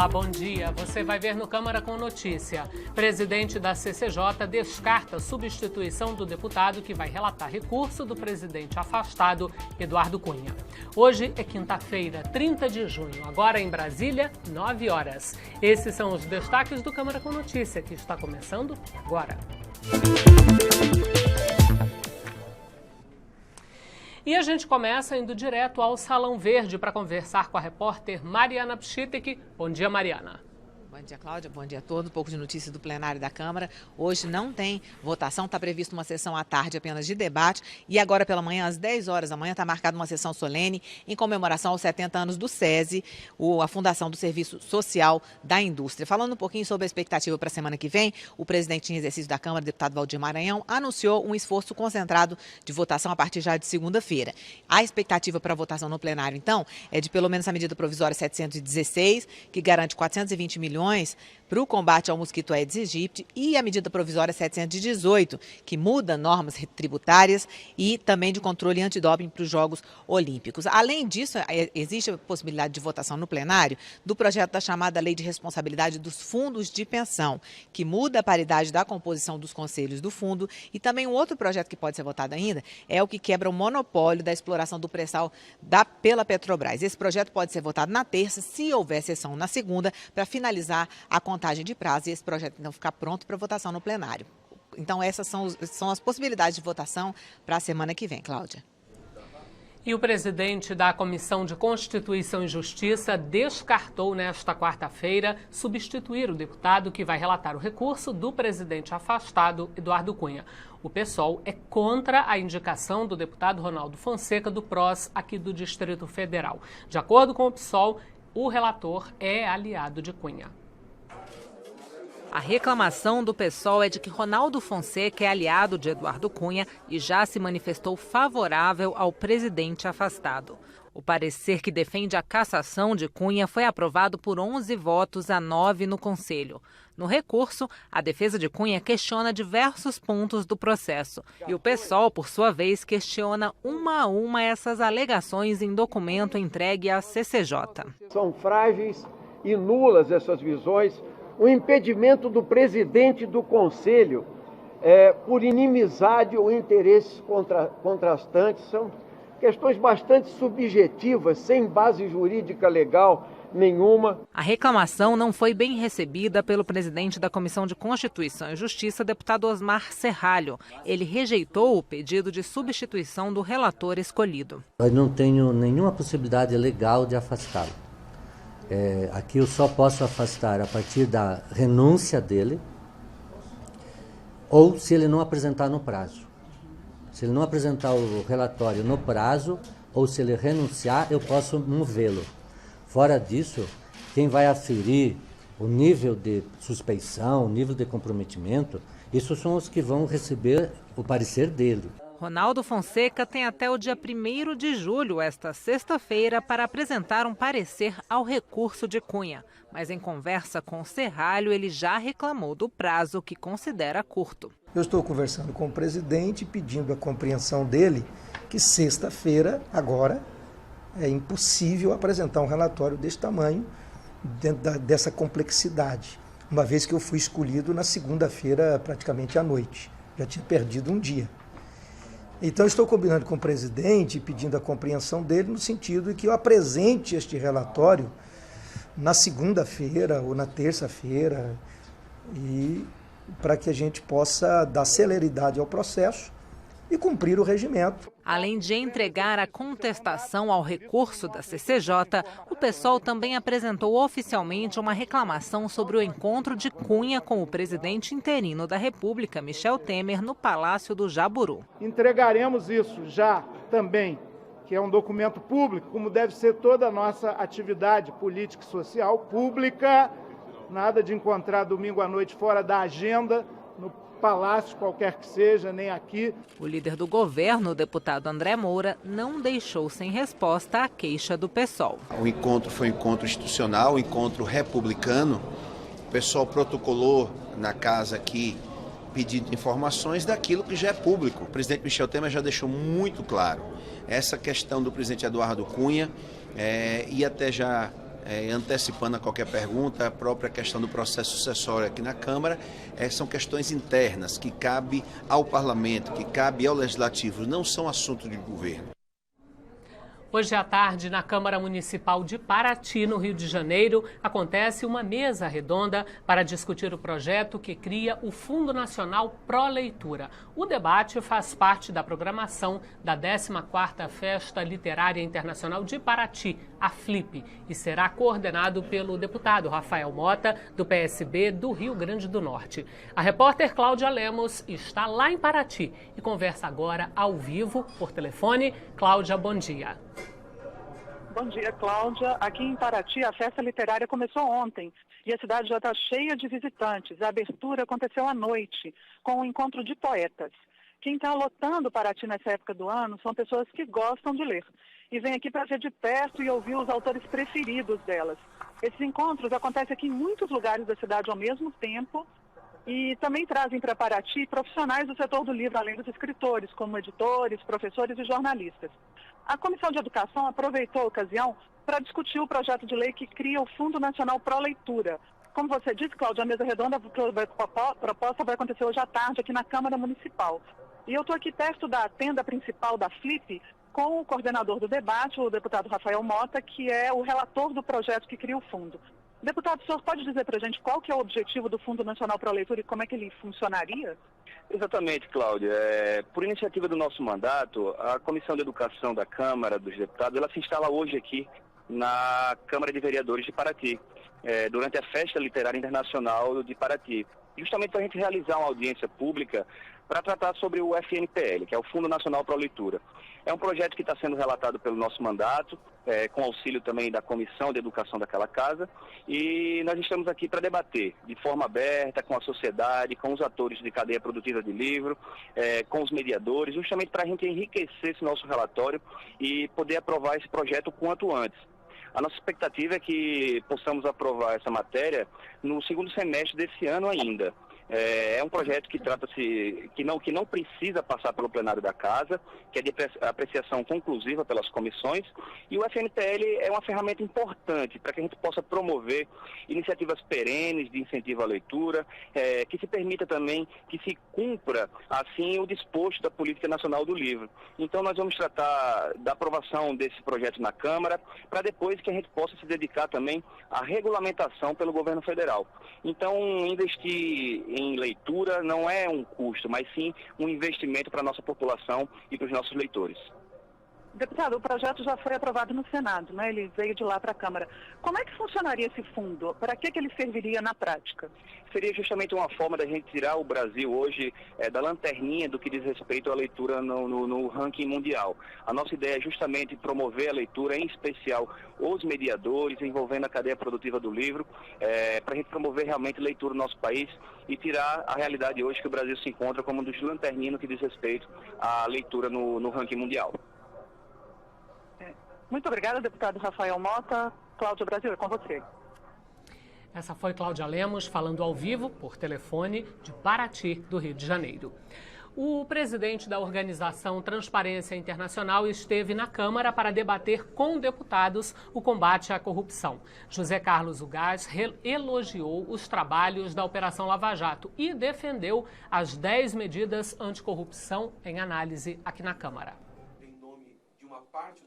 Olá, bom dia. Você vai ver no Câmara com Notícia. Presidente da CCJ descarta substituição do deputado que vai relatar recurso do presidente afastado, Eduardo Cunha. Hoje é quinta-feira, 30 de junho. Agora em Brasília, 9 horas. Esses são os destaques do Câmara com Notícia, que está começando agora. E a gente começa indo direto ao Salão Verde para conversar com a repórter Mariana Pschitek. Bom dia, Mariana. Bom dia, Cláudia. Bom dia a todos. Um pouco de notícia do plenário da Câmara. Hoje não tem votação, está prevista uma sessão à tarde apenas de debate. E agora pela manhã, às 10 horas da manhã, está marcada uma sessão solene em comemoração aos 70 anos do SESI, a Fundação do Serviço Social da Indústria. Falando um pouquinho sobre a expectativa para a semana que vem, o presidente em exercício da Câmara, deputado Valdir Maranhão, anunciou um esforço concentrado de votação a partir já de segunda-feira. A expectativa para a votação no plenário, então, é de pelo menos a medida provisória 716, que garante 420 milhões para o combate ao mosquito Aedes aegypti, e a medida provisória 718, que muda normas tributárias e também de controle antidoping para os Jogos Olímpicos. Além disso, existe a possibilidade de votação no plenário do projeto da chamada Lei de Responsabilidade dos Fundos de Pensão, que muda a paridade da composição dos conselhos do fundo, e também um outro projeto que pode ser votado ainda é o que quebra o monopólio da exploração do pré-sal pela Petrobras. Esse projeto pode ser votado na terça, se houver sessão na segunda, para finalizar a contagem de prazo e esse projeto então ficar pronto para votação no plenário. Então essas são as possibilidades de votação para a semana que vem, Cláudia. E o presidente da Comissão de Constituição e Justiça descartou nesta quarta-feira substituir o deputado que vai relatar o recurso do presidente afastado, Eduardo Cunha. O PSOL é contra a indicação do deputado Ronaldo Fonseca, do PROS, aqui do Distrito Federal. De acordo com o PSOL, o relator é aliado de Cunha. A reclamação do PSOL é de que Ronaldo Fonseca é aliado de Eduardo Cunha e já se manifestou favorável ao presidente afastado. O parecer que defende a cassação de Cunha foi aprovado por 11 votos a 9 no Conselho. No recurso, a defesa de Cunha questiona diversos pontos do processo. E o PSOL, por sua vez, questiona uma a uma essas alegações em documento entregue à CCJ. São frágeis e nulas essas visões. O impedimento do presidente do Conselho por inimizade ou interesses contrastantes são questões bastante subjetivas, sem base jurídica legal nenhuma. A reclamação não foi bem recebida pelo presidente da Comissão de Constituição e Justiça, deputado Osmar Serralho. Ele rejeitou o pedido de substituição do relator escolhido. Eu não tenho nenhuma possibilidade legal de afastá-lo. Aqui eu só posso afastar a partir da renúncia dele ou se ele não apresentar no prazo. Se ele não apresentar o relatório no prazo ou se ele renunciar, eu posso movê-lo. Fora disso, quem vai aferir o nível de suspeição, o nível de comprometimento, esses são os que vão receber o parecer dele. Ronaldo Fonseca tem até o dia 1º de julho, esta sexta-feira, para apresentar um parecer ao recurso de Cunha. Mas em conversa com Serralho, ele já reclamou do prazo, que considera curto. Eu estou conversando com o presidente, pedindo a compreensão dele que sexta-feira, agora, é impossível apresentar um relatório desse tamanho, dentro dessa complexidade. Uma vez que eu fui escolhido na segunda-feira, praticamente à noite. Já tinha perdido um dia. Então, estou combinando com o presidente, pedindo a compreensão dele, no sentido de que eu apresente este relatório na segunda-feira ou na terça-feira, e para que a gente possa dar celeridade ao processo e cumprir o regimento. Além de entregar a contestação ao recurso da CCJ, o PSOL também apresentou oficialmente uma reclamação sobre o encontro de Cunha com o presidente interino da República, Michel Temer, no Palácio do Jaburu. Entregaremos isso já também, que é um documento público, como deve ser toda a nossa atividade política e social pública. Nada de encontrar domingo à noite fora da agenda, no palácio, qualquer que seja, nem aqui. O líder do governo, o deputado André Moura, não deixou sem resposta a queixa do PSOL. O encontro foi um encontro institucional, um encontro republicano. O PSOL protocolou na casa aqui pedindo informações daquilo que já é público. O presidente Michel Temer já deixou muito claro essa questão do presidente Eduardo Cunha, e até já antecipando a qualquer pergunta, a própria questão do processo sucessório aqui na Câmara, são questões internas que cabe ao Parlamento, que cabe ao Legislativo, não são assunto de governo. Hoje à tarde, na Câmara Municipal de Paraty, no Rio de Janeiro, acontece uma mesa redonda para discutir o projeto que cria o Fundo Nacional Pró-Leitura. O debate faz parte da programação da 14ª Festa Literária Internacional de Paraty, a FLIP, e será coordenado pelo deputado Rafael Mota, do PSB do Rio Grande do Norte. A repórter Cláudia Lemos está lá em Paraty e conversa agora ao vivo, por telefone. Cláudia, bom dia. Bom dia, Cláudia. Aqui em Paraty, a festa literária começou ontem e a cidade já está cheia de visitantes. A abertura aconteceu à noite, com um encontro de poetas. Quem está lotando Paraty nessa época do ano são pessoas que gostam de ler e vêm aqui para ver de perto e ouvir os autores preferidos delas. Esses encontros acontecem aqui em muitos lugares da cidade ao mesmo tempo e também trazem para Paraty profissionais do setor do livro, além dos escritores, como editores, professores e jornalistas. A Comissão de Educação aproveitou a ocasião para discutir o projeto de lei que cria o Fundo Nacional Pró-Leitura. Como você disse, Cláudia, a mesa redonda proposta vai acontecer hoje à tarde aqui na Câmara Municipal. E eu estou aqui perto da tenda principal da FLIP com o coordenador do debate, o deputado Rafael Mota, que é o relator do projeto que cria o fundo. Deputado, o senhor pode dizer para a gente qual que é o objetivo do Fundo Nacional Pró-Leitura e como é que ele funcionaria? Exatamente, Cláudia. Por iniciativa do nosso mandato, a Comissão de Educação da Câmara dos Deputados, ela se instala hoje aqui na Câmara de Vereadores de Paraty, durante a Festa Literária Internacional de Paraty, justamente para a gente realizar uma audiência pública para tratar sobre o FNPL, que é o Fundo Nacional Pró-Leitura. É um projeto que está sendo relatado pelo nosso mandato, com auxílio também da Comissão de Educação daquela casa, e nós estamos aqui para debater de forma aberta com a sociedade, com os atores de cadeia produtiva de livro, com os mediadores, justamente para a gente enriquecer esse nosso relatório e poder aprovar esse projeto o quanto antes. A nossa expectativa é que possamos aprovar essa matéria no segundo semestre desse ano ainda. É um projeto que trata-se, que não precisa passar pelo plenário da Casa, que é de apreciação conclusiva pelas comissões, e o FNPL é uma ferramenta importante para que a gente possa promover iniciativas perenes de incentivo à leitura, que se permita também que se cumpra, assim, o disposto da Política Nacional do Livro. Então nós vamos tratar da aprovação desse projeto na Câmara, para depois que a gente possa se dedicar também à regulamentação pelo governo federal. Então, investir em leitura não é um custo, mas sim um investimento para a nossa população e para os nossos leitores. Deputado, o projeto já foi aprovado no Senado, né? Ele veio de lá para a Câmara. Como é que funcionaria esse fundo? Para que ele serviria na prática? Seria justamente uma forma da gente tirar o Brasil hoje da lanterninha do que diz respeito à leitura no ranking mundial. A nossa ideia é justamente promover a leitura, em especial os mediadores, envolvendo a cadeia produtiva do livro, para a gente promover realmente a leitura no nosso país e tirar a realidade hoje que o Brasil se encontra como um dos lanterninhos no que diz respeito à leitura no ranking mundial. Muito obrigada, deputado Rafael Mota. Cláudia Brasil, é com você. Essa foi Cláudia Lemos falando ao vivo, por telefone, de Paraty, do Rio de Janeiro. O presidente da organização Transparência Internacional esteve na Câmara para debater com deputados o combate à corrupção. José Carlos Ugás elogiou os trabalhos da Operação Lava Jato e defendeu as 10 medidas anticorrupção em análise aqui na Câmara.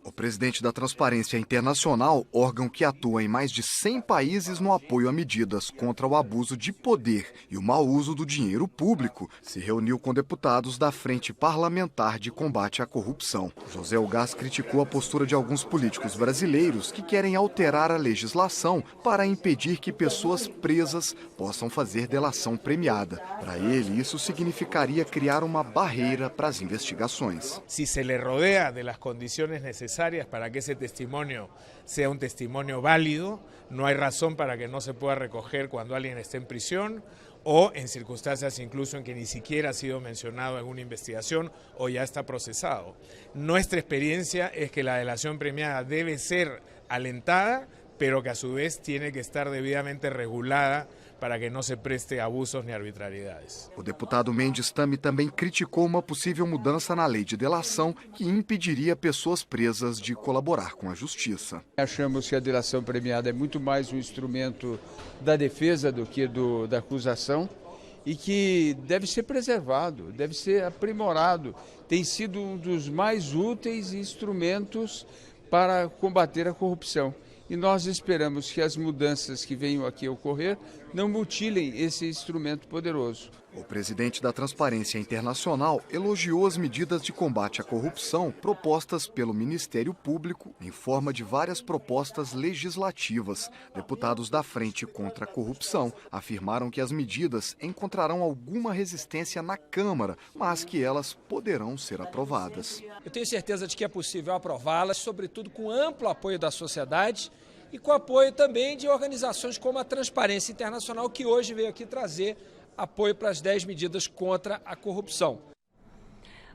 O presidente da Transparência Internacional, órgão que atua em mais de 100 países no apoio a medidas contra o abuso de poder e o mau uso do dinheiro público, se reuniu com deputados da Frente Parlamentar de Combate à Corrupção. José Ugás criticou a postura de alguns políticos brasileiros que querem alterar a legislação para impedir que pessoas presas possam fazer delação premiada. Para ele, isso significaria criar uma barreira para as investigações. Se se le rodea de las condiciones necesarias para que ese testimonio sea un testimonio válido, no hay razón para que no se pueda recoger cuando alguien esté en prisión o en circunstancias incluso en que ni siquiera ha sido mencionado en una investigación o ya está procesado. Nuestra experiencia es que la delación premiada debe ser alentada, pero que a su vez tiene que estar debidamente regulada para que no se preste abusos ni arbitrariedades. O deputado Mendes Tame também criticou uma possível mudança na lei de delação que impediria pessoas presas de colaborar com a justiça. Achamos que a delação premiada é muito mais um instrumento da defesa do que da acusação e que deve ser preservado, deve ser aprimorado. Tem sido um dos mais úteis instrumentos para combater a corrupção. E nós esperamos que as mudanças que venham aqui a ocorrer não mutilem esse instrumento poderoso. O presidente da Transparência Internacional elogiou as medidas de combate à corrupção propostas pelo Ministério Público em forma de várias propostas legislativas. Deputados da Frente contra a Corrupção afirmaram que as medidas encontrarão alguma resistência na Câmara, mas que elas poderão ser aprovadas. Eu tenho certeza de que é possível aprová-las, sobretudo com amplo apoio da sociedade e com apoio também de organizações como a Transparência Internacional, que hoje veio aqui trazer apoio para as 10 medidas contra a corrupção.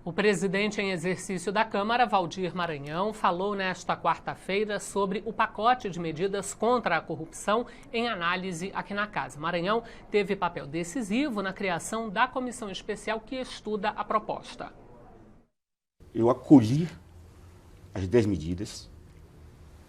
O presidente em exercício da Câmara, Valdir Maranhão, falou nesta quarta-feira sobre o pacote de medidas contra a corrupção em análise aqui na Casa. Maranhão teve papel decisivo na criação da comissão especial que estuda a proposta. Eu acolhi as 10 medidas,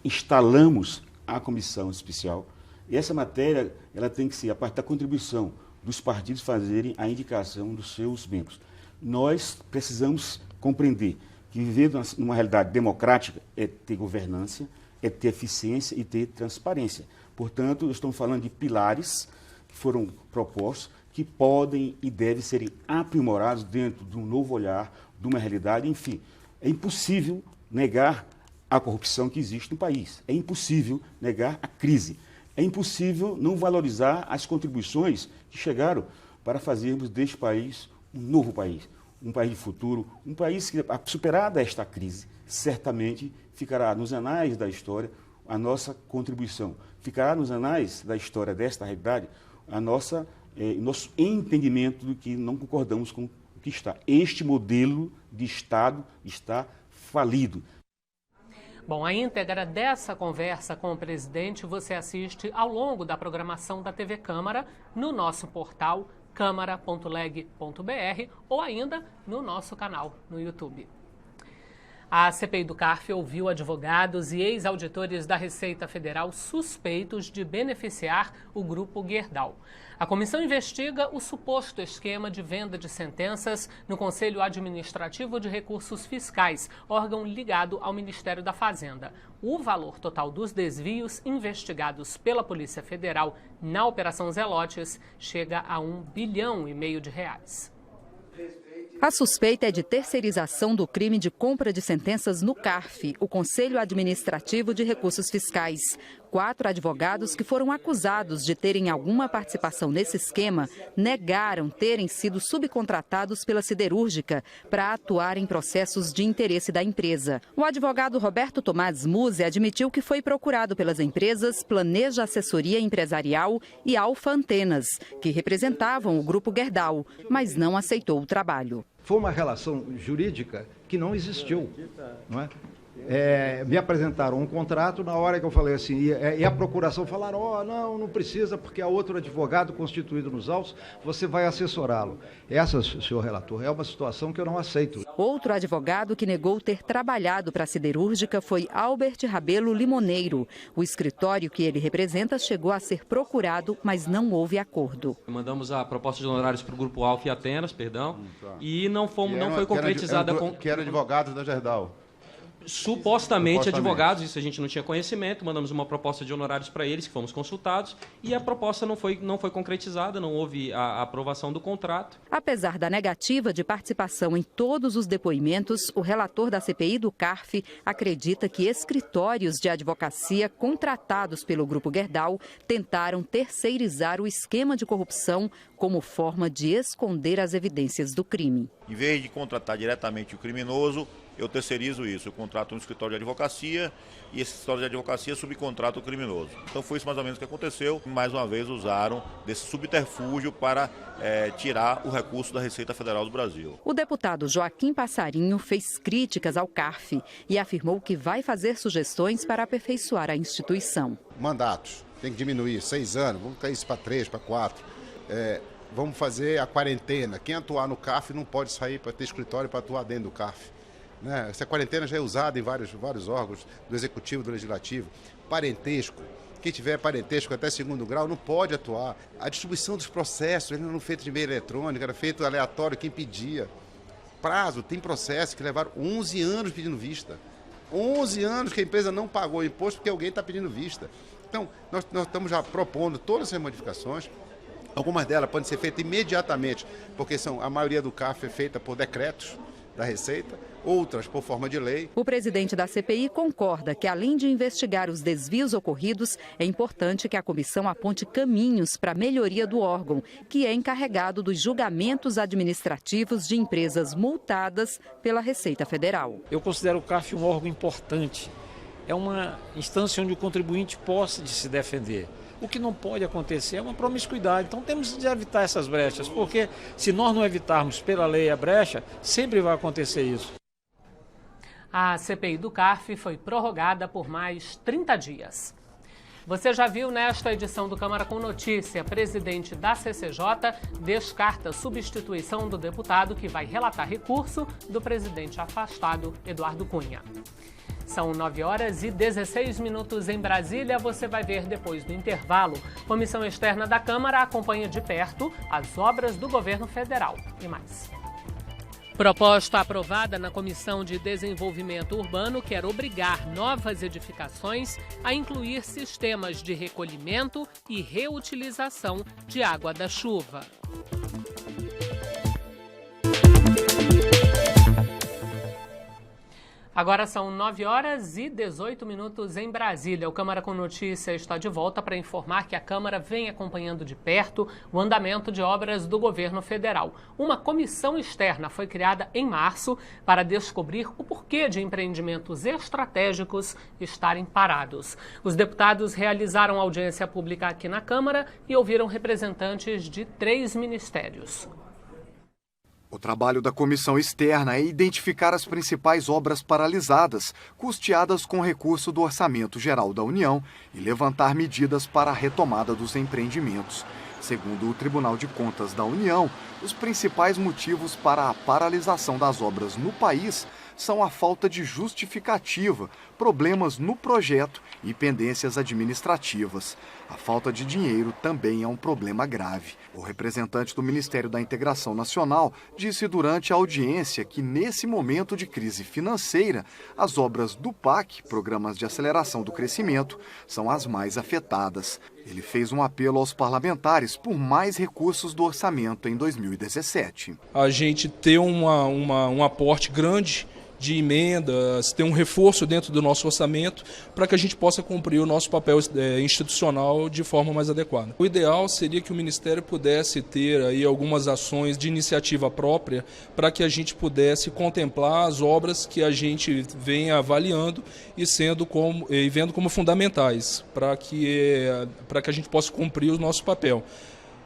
instalamos a comissão especial e essa matéria ela tem que ser a parte da contribuição dos partidos fazerem a indicação dos seus membros. Nós precisamos compreender que viver numa realidade democrática é ter governança, é ter eficiência e ter transparência. Portanto, estamos falando de pilares que foram propostos, que podem e devem serem aprimorados dentro de um novo olhar, de uma realidade, enfim. É impossível negar a corrupção que existe no país, é impossível negar a crise. É impossível não valorizar as contribuições que chegaram para fazermos deste país um novo país, um país de futuro, um país que, superada esta crise, certamente ficará nos anais da história a nossa contribuição. Ficará nos anais da história desta realidade nosso entendimento do que não concordamos com o que está. Este modelo de Estado está falido. Bom, a íntegra dessa conversa com o presidente você assiste ao longo da programação da TV Câmara no nosso portal câmara.leg.br ou ainda no nosso canal no YouTube. A CPI do CARF ouviu advogados e ex-auditores da Receita Federal suspeitos de beneficiar o Grupo Gerdau. A comissão investiga o suposto esquema de venda de sentenças no Conselho Administrativo de Recursos Fiscais, órgão ligado ao Ministério da Fazenda. O valor total dos desvios investigados pela Polícia Federal na Operação Zelotes chega a R$ 1,5 bilhão de reais. A suspeita é de terceirização do crime de compra de sentenças no CARF, o Conselho Administrativo de Recursos Fiscais. 4 advogados que foram acusados de terem alguma participação nesse esquema negaram terem sido subcontratados pela siderúrgica para atuar em processos de interesse da empresa. O advogado Roberto Tomás Musi admitiu que foi procurado pelas empresas Planeja Assessoria Empresarial e Alfa Antenas, que representavam o Grupo Gerdau, mas não aceitou o trabalho. Foi uma relação jurídica que não existiu, não é? Me apresentaram um contrato, na hora que eu falei assim, e a procuração falaram, não precisa, porque há outro advogado constituído nos autos, você vai assessorá-lo. Essa, senhor relator, é uma situação que eu não aceito. Outro advogado que negou ter trabalhado para a siderúrgica foi Albert Rabelo Limoneiro. O escritório que ele representa chegou a ser procurado, mas não houve acordo. Mandamos a proposta de honorários para o Grupo Alfa e Atenas, e não foi concretizada. Que eram advogados da Gerdau. Supostamente advogados, isso a gente não tinha conhecimento, mandamos uma proposta de honorários para eles, que fomos consultados, e a proposta não foi concretizada, não houve a aprovação do contrato. Apesar da negativa de participação em todos os depoimentos, o relator da CPI do CARF acredita que escritórios de advocacia contratados pelo Grupo Gerdau tentaram terceirizar o esquema de corrupção como forma de esconder as evidências do crime. Em vez de contratar diretamente o criminoso, eu terceirizo isso, eu contrato um escritório de advocacia e esse escritório de advocacia subcontrata o criminoso. Então foi isso mais ou menos que aconteceu. Mais uma vez usaram desse subterfúgio para tirar o recurso da Receita Federal do Brasil. O deputado Joaquim Passarinho fez críticas ao CARF e afirmou que vai fazer sugestões para aperfeiçoar a instituição. Mandatos. tem que diminuir, 6 anos, vamos ter isso para 3, para 4. Vamos fazer a quarentena. Quem atuar no CARF não pode sair para ter escritório para atuar dentro do CARF. Né? Essa quarentena já é usada em vários órgãos do Executivo, do Legislativo. Parentesco. Quem tiver parentesco até 2º grau não pode atuar. A distribuição dos processos, ele não era feito de meio eletrônico, era feito aleatório, quem pedia. Prazo, tem processos que levaram 11 anos pedindo vista. 11 anos que a empresa não pagou imposto porque alguém está pedindo vista. Então, nós estamos já propondo todas essas modificações. Algumas delas podem ser feitas imediatamente, porque a maioria do CARF é feita por decretos da Receita, outras por forma de lei. O presidente da CPI concorda que, além de investigar os desvios ocorridos, é importante que a comissão aponte caminhos para a melhoria do órgão, que é encarregado dos julgamentos administrativos de empresas multadas pela Receita Federal. Eu considero o CARF um órgão importante. É uma instância onde o contribuinte possa se defender. O que não pode acontecer é uma promiscuidade. Então temos de evitar essas brechas, porque se nós não evitarmos pela lei a brecha, sempre vai acontecer isso. A CPI do CARF foi prorrogada por mais 30 dias. Você já viu nesta edição do Câmara com Notícia, presidente da CCJ descarta substituição do deputado que vai relatar recurso do presidente afastado, Eduardo Cunha. São 9h16 em Brasília. Você vai ver depois do intervalo. Comissão Externa da Câmara acompanha de perto as obras do governo federal e mais. Proposta aprovada na Comissão de Desenvolvimento Urbano quer obrigar novas edificações a incluir sistemas de recolhimento e reutilização de água da chuva. Agora são 9h18 em Brasília. O Câmara com Notícia está de volta para informar que a Câmara vem acompanhando de perto o andamento de obras do governo federal. Uma comissão externa foi criada em março para descobrir o porquê de empreendimentos estratégicos estarem parados. Os deputados realizaram audiência pública aqui na Câmara e ouviram representantes de 3 ministérios. O trabalho da comissão externa é identificar as principais obras paralisadas, custeadas com recurso do Orçamento Geral da União, e levantar medidas para a retomada dos empreendimentos. Segundo o Tribunal de Contas da União, os principais motivos para a paralisação das obras no país são a falta de justificativa, problemas no projeto e pendências administrativas. A falta de dinheiro também é um problema grave. O representante do Ministério da Integração Nacional disse durante a audiência que, nesse momento de crise financeira, as obras do PAC, Programas de Aceleração do Crescimento, são as mais afetadas. Ele fez um apelo aos parlamentares por mais recursos do orçamento em 2017. A gente ter um aporte grande de emendas, ter um reforço dentro do nosso orçamento para que a gente possa cumprir o nosso papel institucional de forma mais adequada. O ideal seria que o Ministério pudesse ter aí algumas ações de iniciativa própria para que a gente pudesse contemplar as obras que a gente vem avaliando e vendo como fundamentais para que a gente possa cumprir o nosso papel.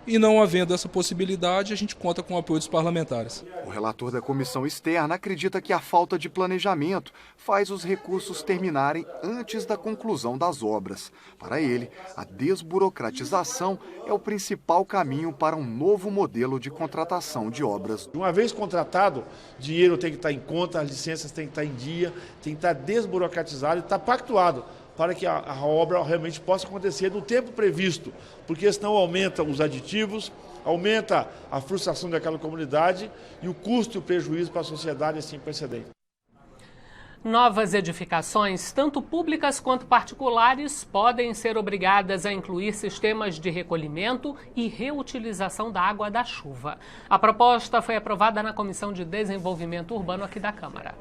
E não havendo essa possibilidade, a gente conta com o apoio dos parlamentares. O relator da comissão externa acredita que a falta de planejamento faz os recursos terminarem antes da conclusão das obras. Para ele, a desburocratização é o principal caminho para um novo modelo de contratação de obras. Uma vez contratado, o dinheiro tem que estar em conta, as licenças têm que estar em dia, tem que estar desburocratizado e estar pactuado, para que a obra realmente possa acontecer no tempo previsto, porque senão aumenta os aditivos, aumenta a frustração daquela comunidade e o custo e o prejuízo para a sociedade assim precedente. Novas edificações, tanto públicas quanto particulares, podem ser obrigadas a incluir sistemas de recolhimento e reutilização da água da chuva. A proposta foi aprovada na Comissão de Desenvolvimento Urbano aqui da Câmara.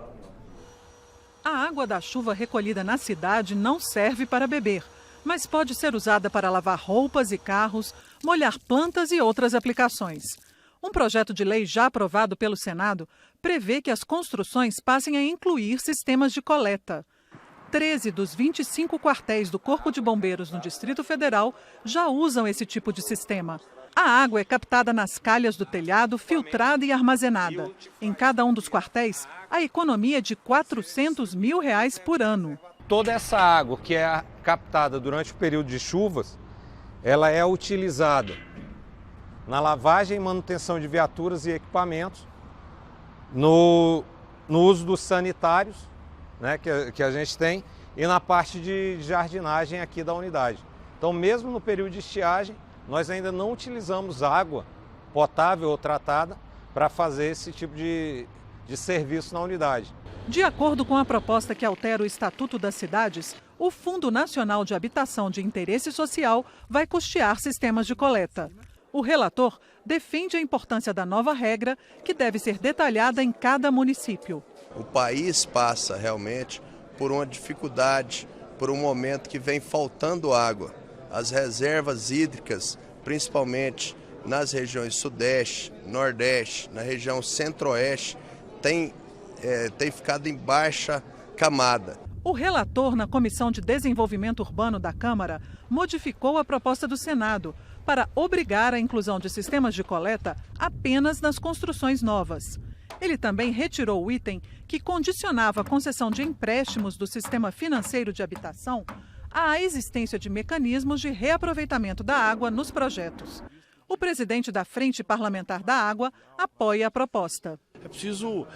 A água da chuva recolhida na cidade não serve para beber, mas pode ser usada para lavar roupas e carros, molhar plantas e outras aplicações. Um projeto de lei já aprovado pelo Senado prevê que as construções passem a incluir sistemas de coleta. 13 dos 25 quartéis do Corpo de Bombeiros no Distrito Federal já usam esse tipo de sistema. A água é captada nas calhas do telhado, filtrada e armazenada. Em cada um dos quartéis, a economia é de R$400 mil por ano. Toda essa água que é captada durante o período de chuvas, ela é utilizada na lavagem e manutenção de viaturas e equipamentos, no uso dos sanitários, né, que a gente tem, e na parte de jardinagem aqui da unidade. Então, mesmo no período de estiagem, nós ainda não utilizamos água potável ou tratada para fazer esse tipo de serviço na unidade. De acordo com a proposta que altera o Estatuto das Cidades, o Fundo Nacional de Habitação de Interesse Social vai custear sistemas de coleta. O relator defende a importância da nova regra, que deve ser detalhada em cada município. O país passa realmente por uma dificuldade, por um momento que vem faltando água. As reservas hídricas, principalmente nas regiões Sudeste, Nordeste, na região Centro-Oeste, tem ficado em baixa camada. O relator na Comissão de Desenvolvimento Urbano da Câmara modificou a proposta do Senado para obrigar a inclusão de sistemas de coleta apenas nas construções novas. Ele também retirou o item que condicionava a concessão de empréstimos do sistema financeiro de habitação à existência de mecanismos de reaproveitamento da água nos projetos. O presidente da Frente Parlamentar da Água apoia a proposta. É preciso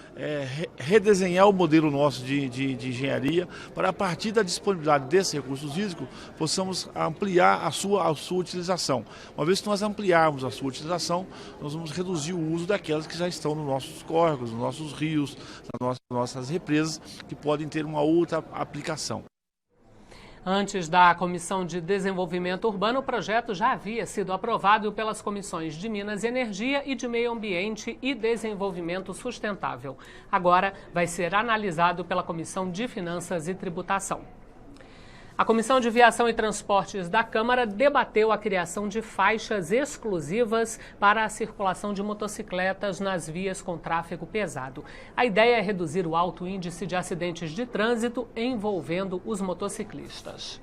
redesenhar o modelo nosso de engenharia para, a partir da disponibilidade desses recursos hídricos, possamos ampliar a sua utilização. Uma vez que nós ampliarmos a sua utilização, nós vamos reduzir o uso daquelas que já estão nos nossos córregos, nos nossos rios, nas nossas represas, que podem ter uma outra aplicação. Antes da Comissão de Desenvolvimento Urbano, o projeto já havia sido aprovado pelas comissões de Minas e Energia e de Meio Ambiente e Desenvolvimento Sustentável. Agora vai ser analisado pela Comissão de Finanças e Tributação. A Comissão de Viação e Transportes da Câmara debateu a criação de faixas exclusivas para a circulação de motocicletas nas vias com tráfego pesado. A ideia é reduzir o alto índice de acidentes de trânsito envolvendo os motociclistas.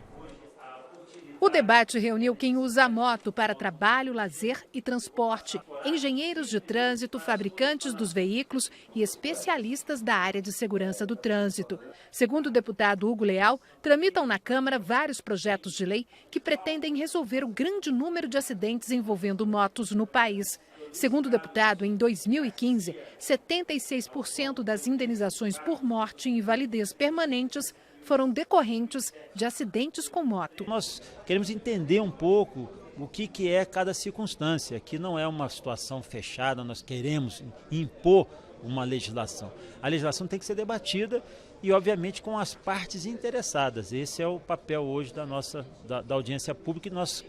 O debate reuniu quem usa a moto para trabalho, lazer e transporte, engenheiros de trânsito, fabricantes dos veículos e especialistas da área de segurança do trânsito. Segundo o deputado Hugo Leal, tramitam na Câmara vários projetos de lei que pretendem resolver o grande número de acidentes envolvendo motos no país. Segundo o deputado, em 2015, 76% das indenizações por morte e invalidez permanentes foram decorrentes de acidentes com moto. Nós queremos entender um pouco o que é cada circunstância. Aqui não é uma situação fechada, nós queremos impor uma legislação. A legislação tem que ser debatida e, obviamente, com as partes interessadas. Esse é o papel hoje da audiência pública, e nós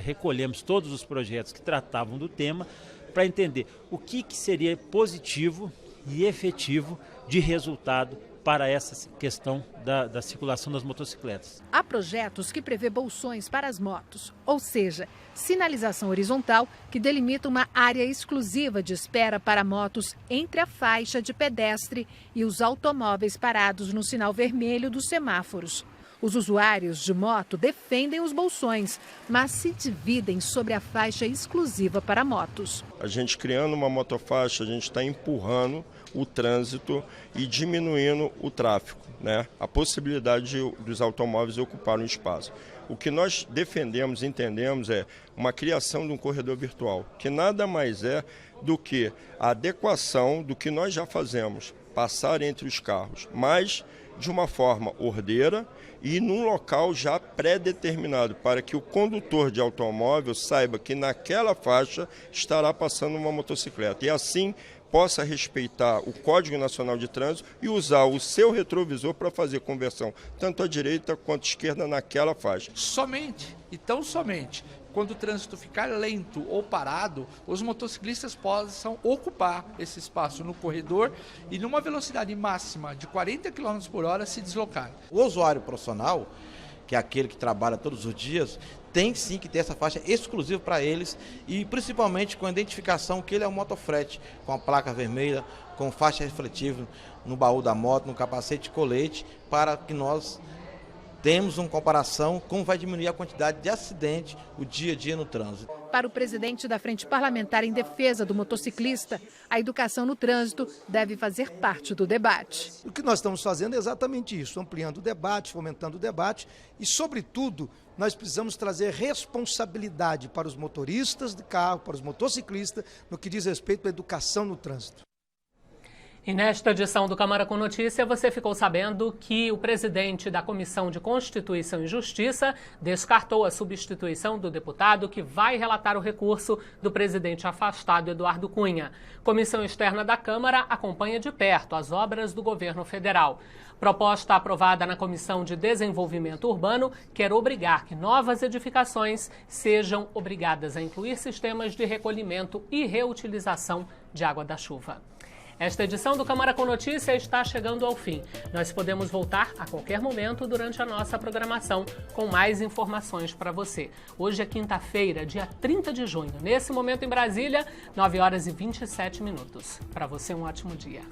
recolhemos todos os projetos que tratavam do tema para entender o que seria positivo e efetivo de resultado para essa questão da circulação das motocicletas. Há projetos que prevê bolsões para as motos, ou seja, sinalização horizontal que delimita uma área exclusiva de espera para motos entre a faixa de pedestre e os automóveis parados no sinal vermelho dos semáforos. Os usuários de moto defendem os bolsões, mas se dividem sobre a faixa exclusiva para motos. A gente criando uma motofaixa, a gente está empurrando o trânsito e diminuindo o tráfego, né? A possibilidade dos automóveis ocuparem o espaço. O que nós defendemos, entendemos, é uma criação de um corredor virtual, que nada mais é do que a adequação do que nós já fazemos, passar entre os carros, mas de uma forma ordeira e num local já pré-determinado, para que o condutor de automóvel saiba que naquela faixa estará passando uma motocicleta e assim possa respeitar o Código Nacional de Trânsito e usar o seu retrovisor para fazer conversão tanto à direita quanto à esquerda naquela faixa. Somente, e tão somente, quando o trânsito ficar lento ou parado, os motociclistas possam ocupar esse espaço no corredor e numa velocidade máxima de 40 km por hora se deslocar. O usuário profissional, que é aquele que trabalha todos os dias, tem sim que ter essa faixa exclusiva para eles e principalmente com a identificação que ele é um motofrete, com a placa vermelha, com faixa refletiva no baú da moto, no capacete de colete, para que nós temos uma comparação como vai diminuir a quantidade de acidentes o dia a dia no trânsito. Para o presidente da Frente Parlamentar em Defesa do Motociclista, a educação no trânsito deve fazer parte do debate. O que nós estamos fazendo é exatamente isso, ampliando o debate, fomentando o debate e, sobretudo, nós precisamos trazer responsabilidade para os motoristas de carro, para os motociclistas, no que diz respeito à educação no trânsito. E nesta edição do Câmara com Notícia, você ficou sabendo que o presidente da Comissão de Constituição e Justiça descartou a substituição do deputado que vai relatar o recurso do presidente afastado Eduardo Cunha. Comissão externa da Câmara acompanha de perto as obras do governo federal. Proposta aprovada na Comissão de Desenvolvimento Urbano quer obrigar que novas edificações sejam obrigadas a incluir sistemas de recolhimento e reutilização de água da chuva. Esta edição do Câmara com Notícia está chegando ao fim. Nós podemos voltar a qualquer momento durante a nossa programação com mais informações para você. Hoje é quinta-feira, dia 30 de junho. Nesse momento em Brasília, 9h27. Para você, um ótimo dia.